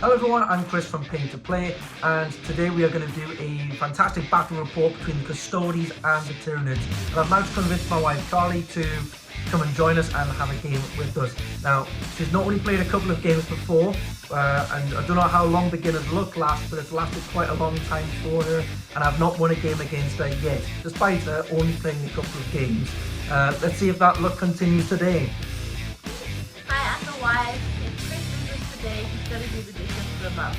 Hello everyone, I'm Chris from Pay to Play, and today we are going to do a fantastic battle report between the Custodies and the Tyranids. And I've managed to convince my wife Carly to come and join us and have a game with us. Now, she's not only played a couple of games before, and I don't know how long beginner's luck lasts, but it's lasted quite a long time for her, and I've not won a game against her yet, despite her only playing a couple of games. Let's see if that luck continues today. Hi, I'm the wife. If Chris loses today, he's gonna do the dishes for the month.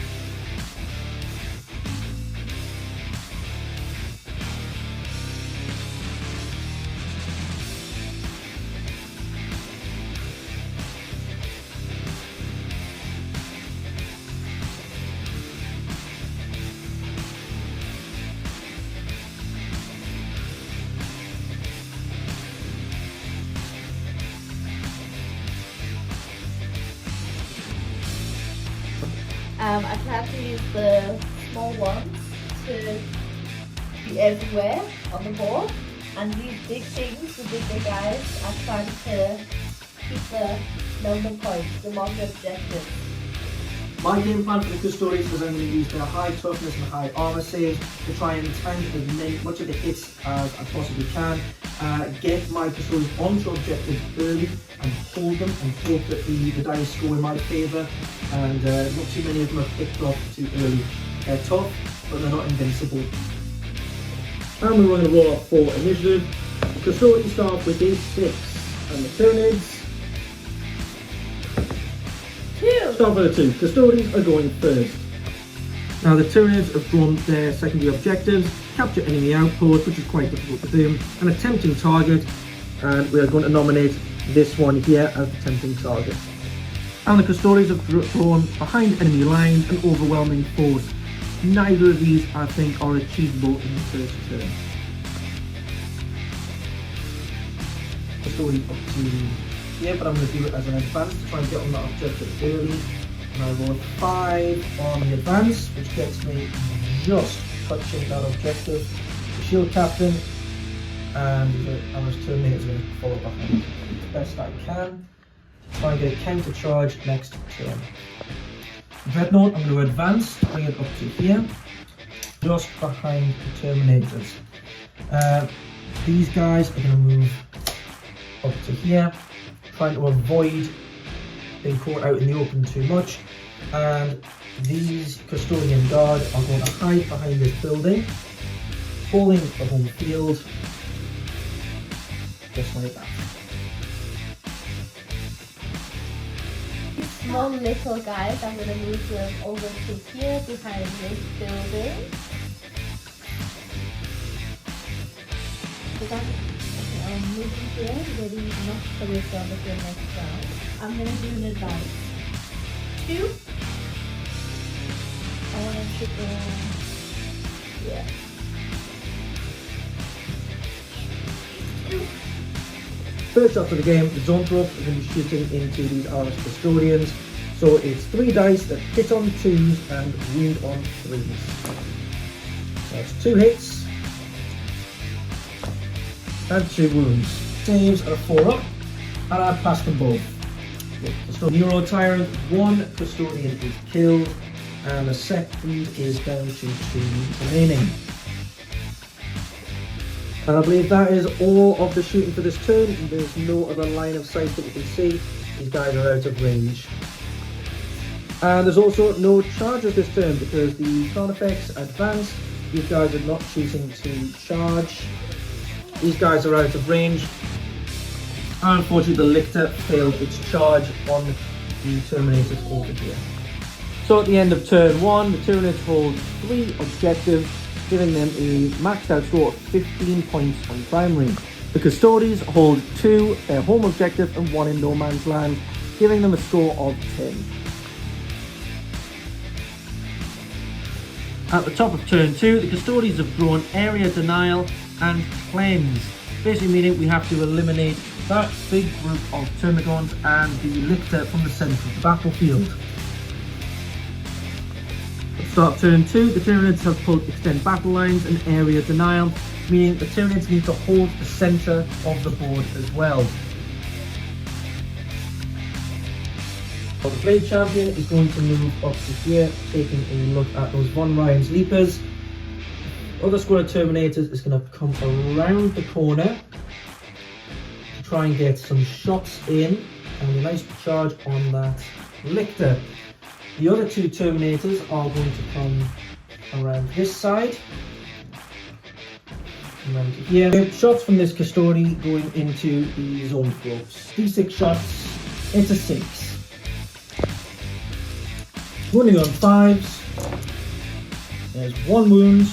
I plan to use the small ones to be everywhere on the board, and these big things, the bigger guys, I'm trying to keep the number points, the longer objectives. My game plan for the Custodies is I'm going to use their high toughness and high armor saves to try and tank as much of the hits as I possibly can, get my Custodies onto objectives early and hold them and hope that the dice score in my favour, and not too many of them are picked off too early. They're tough, but they're not invincible. And we're going to roll up 4 initiative. The Custodies start off with a 6, and the Tyranids start with a 2. Custodies are going first. Now the Tyranids have drawn their secondary objectives: capture enemy outpost, which is quite difficult to do, an attempting target, and we are going to nominate this one here as the tempting target. And the Custodies have drawn behind enemy lines an overwhelming force. Neither of these, I think, are achievable in the first turn. Custodies up to here, but I'm going to do it as an advance to try and get on that objective early. And I roll 5 on the advance, which gets me just touching that objective. The shield captain and the armor's terminator is going to follow behind the best I can. Try and get a counter charge next turn. Dreadnought, I'm going to advance, bring it up to here, just behind the Terminators. These guys are going to move up to here, trying to avoid being caught out in the open too much, and these Custodian Guard are going to hide behind this building, holding the home field, just like that. Small little guys, I'm going to move them over to here behind this building. I'm moving here, ready not to wait on the next round. I'm going to do an advance. 2. I want to shoot yeah. 2. First shot of the game, the Zonthrop are going to be shooting into these RS Custodians. So it's 3 dice that hit on 2s and wound on 3s. That's 2 hits and 2 wounds. Saves are a 4 up, and I've passed them both. Neuro Tyrant, 1 Custodian is killed, and the second is down to 2 remaining. And I believe that is all of the shooting for this turn. There's no other line of sight that we can see. These guys are out of range. And there's also no charges this turn because the sound effects advance. These guys are not choosing to charge. These guys are out of range. And unfortunately the Lictor failed its charge on the Terminators over here. So at the end of turn 1, the Tyranids hold 3 objectives, giving them a maxed out score of 15 points on primary. The Custodies hold 2, their home objective, and 1 in no man's land, giving them a score of 10. At the top of turn 2, the Custodies have drawn Area Denial and Cleanse, basically meaning we have to eliminate that big group of Termagants and the Lictor from the centre of the battlefield. At the start of turn 2, the Tyranids have pulled Extend Battle Lines and Area Denial, meaning the Tyranids need to hold the centre of the board as well. The Blade Champion is going to move up to here, taking a look at those Von Ryan's Leapers. Other squad of Terminators is going to come around the corner to try and get some shots in, and a nice charge on that Lictor. The other two Terminators are going to come around this side, around here. Shots from this Custode going into the zone ropes. D6 shots into 6. Running on 5s. There's 1 wound.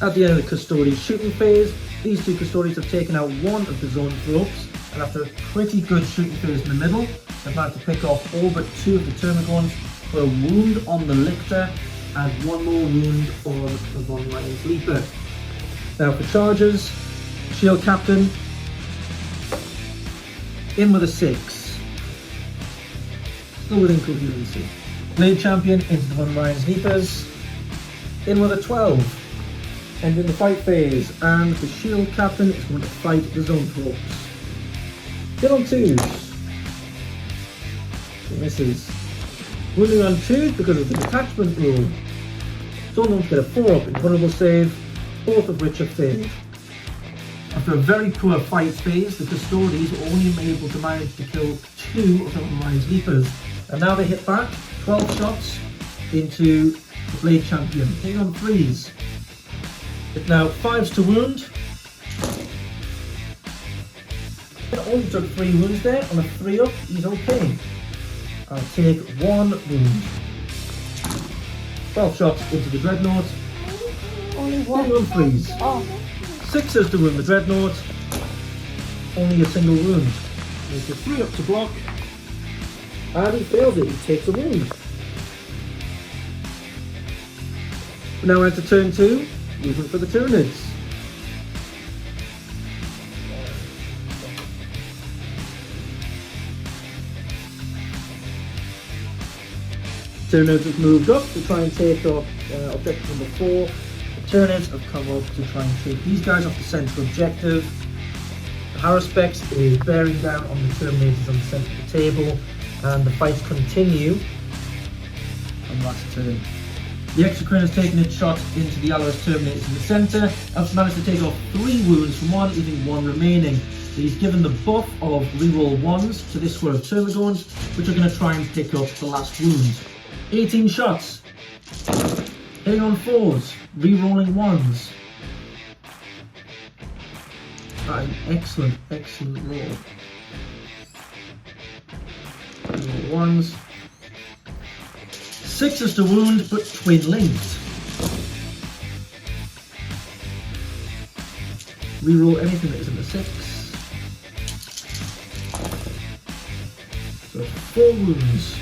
At the end of the Custode shooting phase, these two Custodes have taken out one of the zone ropes, and after a pretty good shooting phase in the middle, they've managed to pick off all but 2 of the Termagants for a wound on the Lictor and 1 more wound on the Von Ryan's Leaper. Now for charges, Shield Captain in with a 6. Still within coherency. Blade Champion into the Von Ryan's Leapers in with a 12. Ending the fight phase, and the Shield Captain is going to fight the zone ropes. Get on 2s. He misses. Wounding on 2 because of the detachment rule. Someone to get a 4-up in vulnerable save, both of which have failed. After a very poor fight phase, the Custodes were only able to manage to kill 2 of the Von Ryan's Leapers. And now they hit back, 12 shots into the Blade Champion. Hitting on 3s. It's now 5s to wound. It only took 3 wounds there. On a 3-up, he's okay. I'll take 1 wound. 12 shots into the Dreadnought. Only 1. Hitting on 3s. Oh. 6s to wound the Dreadnought. Only a single wound. Makes a 3-up to block. And he fails it. He takes a wound. We're now into turn 2. Movement for the Tyranids. Tyranids have moved up to try and take up objective number 4. The Tyranids have come up to try and take these guys off the central objective. The Haruspex is bearing down on the Terminators on the centre of the table, and the fights continue on last turn. The Exocrine has taken its shot into the Allarus Terminators in the centre, and managed to take off 3 wounds from 1, leaving 1 remaining. He's given the buff of reroll 1s to this squad of Termagants, which are going to try and pick up the last wound. 18 shots. Hitting on 4s, rerolling 1s. That is an excellent, excellent roll. Reroll 1s. 6s to wound, but twin linked. Reroll anything that isn't a 6. So 4 wounds.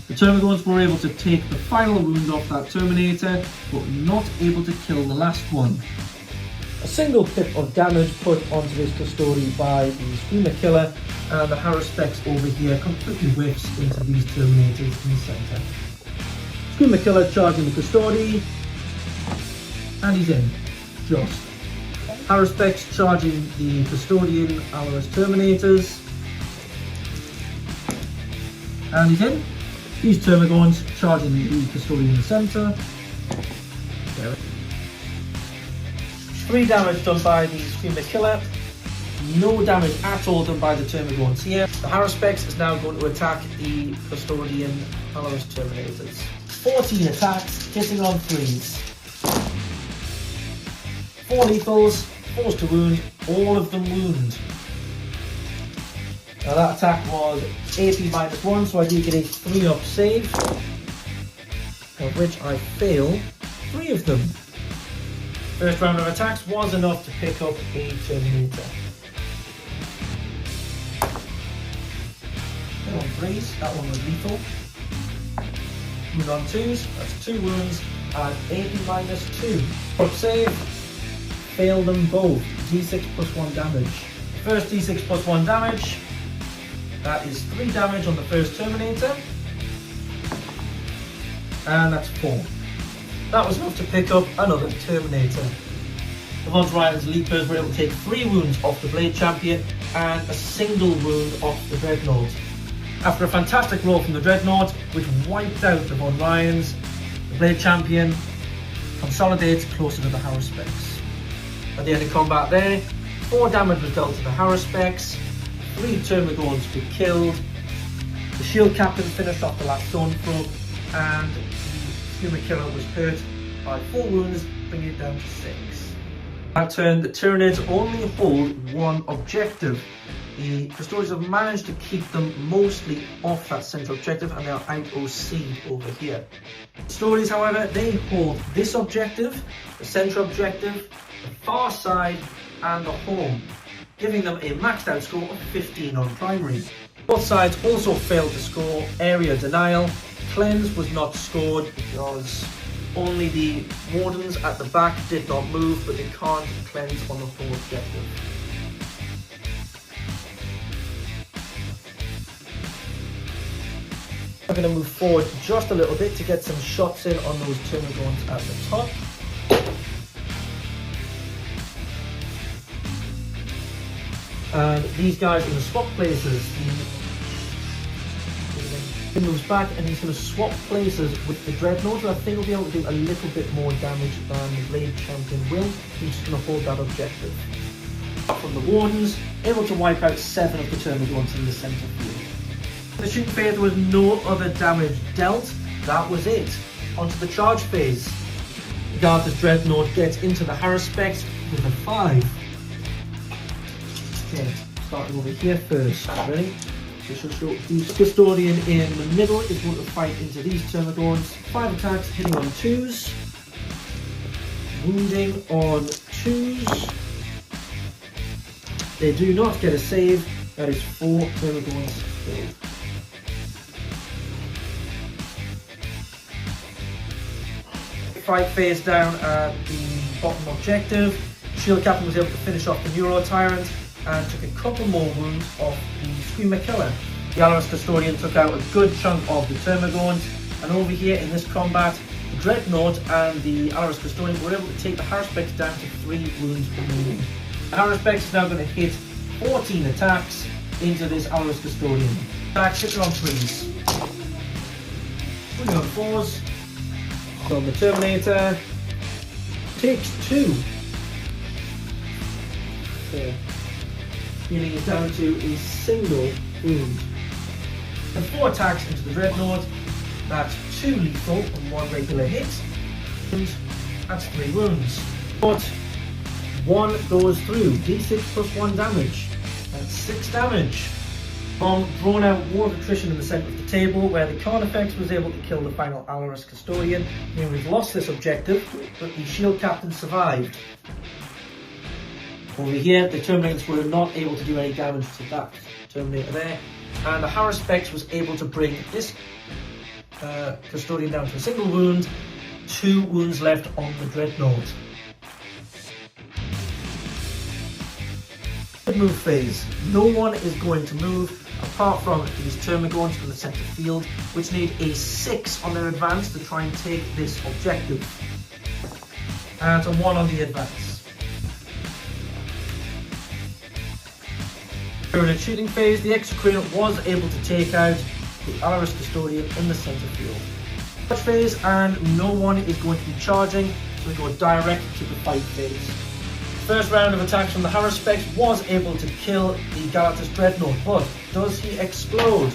The Termagants were able to take the final wound off that Terminator, but not able to kill the last one. A single pip of damage put onto this Custode by the Screamer Killer, and the Haruspex over here completely whiffs into these Terminators in the centre. Screamer Killer charging the Custode, and he's in. Just. Haruspex charging the Custodian Allarus Terminators, and he's in. These Termagants charging the Custodian in the centre. 3 damage done by the Screamer Killer. No damage at all done by the Termagants here. The Haruspex is now going to attack the Custodian Allarus Terminators. 14 attacks, hitting on 3s. 4 lethals, 4s to wound, all of them wound. Now that attack was AP -1, so I do get a 3-up save, of which I fail 3 of them. First round of attacks was enough to pick up a Terminator. That one 3s, that one was lethal. Wound on 2s, that's 2 wounds, and AP -2. Up save, fail them both. D6 +1 damage. First D6 +1 damage. That is 3 damage on the first Terminator. And that's 4. That was enough to pick up another Terminator. The Von Ryan's Leapers were able to take 3 wounds off the Blade Champion and a single wound off the Dreadnought. After a fantastic roll from the Dreadnought, which wiped out the Von Ryans, the Blade Champion consolidates closer to the Haruspecs. At the end of combat there, 4 damage was dealt to the Haruspecs, 3 Termagants were killed, the Shield Captain finished off the last Stone Probe, and the Human Killer was hurt by 4 wounds, bringing it down to 6. That turn, the Tyranids only hold 1 objective. The Custodians have managed to keep them mostly off that central objective, and they are out OC'd over here. Custodians, however, they hold this objective, the central objective, the far side, and the home, giving them a maxed out score of 15 on primary. Both sides also failed to score area denial. Cleanse was not scored because only the Wardens at the back did not move, but they can't cleanse on the home objective. I'm going to move forward just a little bit to get some shots in on those Termagants at the top. And these guys are going to swap places. He moves back and he's going to swap places with the Dreadnought, who I think will be able to do a little bit more damage than the Blade Champion will. He's just going to hold that objective. From the Wardens, able to wipe out 7 of the Termagants in the centre field. The shooting phase, there was no other damage dealt. That was it. Onto the charge phase. The Garth's Dreadnought gets into the Haruspecs with a 5. Okay, starting over here first. Ready? The Custodian in the middle is going to fight into these Termagants. 5 attacks, hitting on 2s. Wounding on 2s. They do not get a save. That is 4 Termagants killed. Fight phase down at the bottom objective. Shield Captain was able to finish off the Neuro Tyrant and took a couple more wounds off the Screamer Killer. The Alaris Custodian took out a good chunk of the Termagants, and over here in this combat, the Dreadnought and the Alaris Custodian were able to take the Haruspecs down to 3 wounds remaining. The Haruspecs is now going to hit 14 attacks into this Alaris Custodian. Attacks hit on 3s. Putting on 4s. So the Terminator takes 2. Okay. Healing it down to a single wound. And 4 attacks into the Dreadnought. That's 2 lethal and 1 regular hit. And that's 3 wounds. But 1 goes through. D6 plus 1 damage. That's 6 damage. From drawn out War of Attrition in the centre of the table, where the Carnifex was able to kill the final Alaris Custodian. Meaning we've lost this objective, but the Shield Captain survived. Over here, the Terminators were not able to do any damage to that Terminator there, and the Haruspecs was able to bring this Custodian down to a single wound, 2 wounds left on the Dreadnought. Move phase. No one is going to move apart from these Termagants in the centre field, which need a 6 on their advance to try and take this objective, and a 1 on the advance. During the shooting phase, the Exocrine was able to take out the Alaris Custodian in the centre field. Charge phase, and no one is going to be charging, so we go direct to the fight phase. First round of attacks from the Haruspecs was able to kill the Galactus Dreadnought, but does he explode?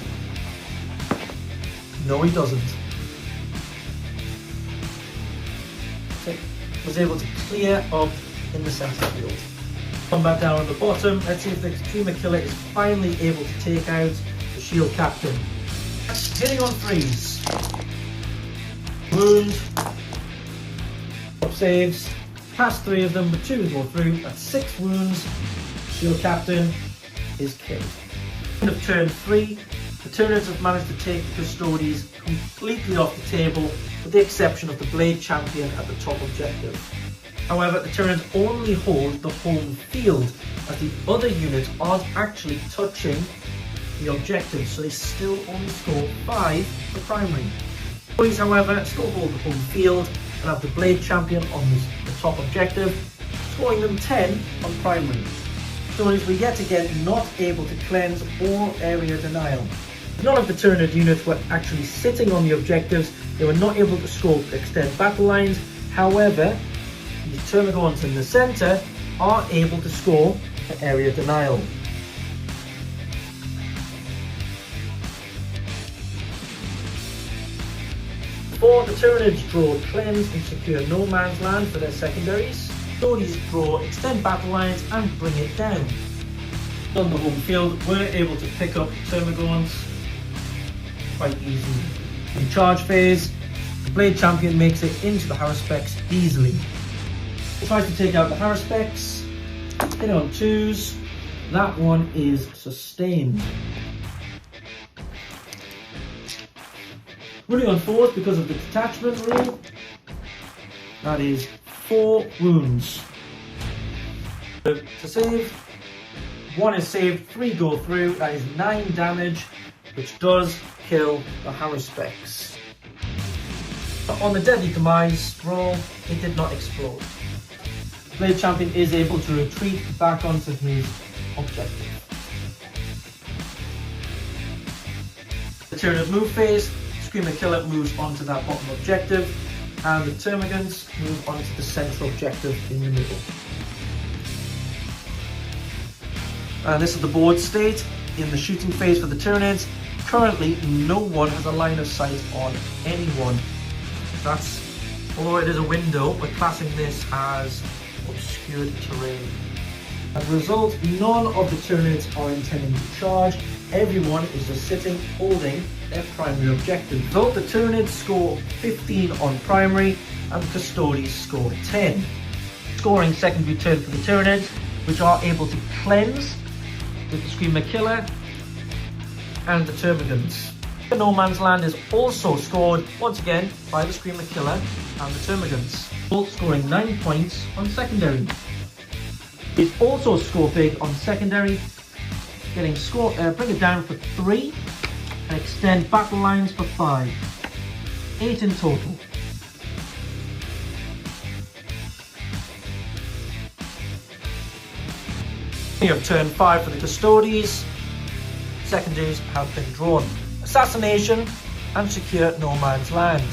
No, he doesn't. Was able to clear up in the centre field. Combat down on the bottom. Let's see if the Screamer Killer is finally able to take out the Shield Captain. Hitting on 3s. Wound. Up saves. Past 3 of them, but 2 go through. That's 6 wounds. Shield Captain is killed. End of turn 3. The Tyranids have managed to take the Custodies completely off the table, with the exception of the Blade Champion at the top objective. However, the Tyranids only hold the home field, as the other units aren't actually touching the objective, so they still only score 5 for primary. Custodians, however, still hold the home field and have the Blade Champion on the top objective, scoring them 10 on primary. Custodies were yet again not able to cleanse or area denial. None of the Tyranid units were actually sitting on the objectives. They were not able to score to extend battle lines. However, the Termagants in the centre are able to score for area denial. For the Tyranids draw cleanse and secure no man's land for their secondaries. Custodies draw extend battle lines and bring it down. On the home field, we're able to pick up Termagants quite easily. In charge phase, the Blade Champion makes it into the Haruspecs easily. He tries to take out the Haruspecs, hit on 2s, that one is sustained. Running on 4s because of the detachment rule, that is 4 wounds. To save, 1 is saved, 3 go through, that is 9 damage, which does kill the Haruspecs. On the Deadly Demise roll, it did not explode. The Blade Champion is able to retreat back onto his objective. The Tyranid move phase, Screamer Killer moves onto that bottom objective, and the Termagants move onto the central objective in the middle. And this is the board state in the shooting phase for the Tyranids. Currently, no one has a line of sight on anyone. That's, although it is a window, we're classing this as obscured terrain. As a result, none of the Tyranids are intending to charge. Everyone is just sitting, holding their primary objective. So the Tyranids score 15 on primary, and the Custodies score 10. Scoring secondary turn for the Tyranids, which are able to cleanse with the Screamer Killer and the Termagants. The No Man's Land is also scored once again by the Screamer Killer and the Termagants, both scoring 9 points on secondary. It also score big on secondary, getting bring it down for 3 and extend battle lines for 5. 8 in total. We have turn 5 for the Custodies. Secondaries have been drawn. Assassination and secure no man's land.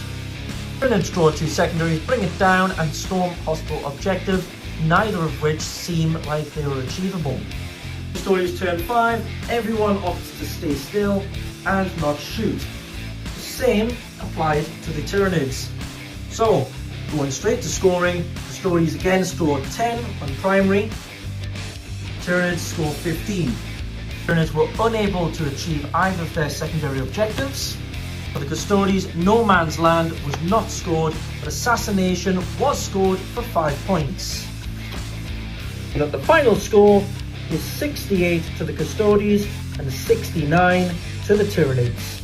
Tyranids draw 2 secondaries, bring it down and storm hostile objective, neither of which seem like they were achievable. Custodies turn 5, everyone opts to stay still and not shoot. The same applies to the Tyranids. So, going straight to scoring, Custodies again score 10 on primary, Tyranids score 15. Tyranids were unable to achieve either of their secondary objectives. For the Custodies, No Man's Land was not scored, but Assassination was scored for 5 points. And the final score is 68 to the Custodies and 69 to the Tyranids.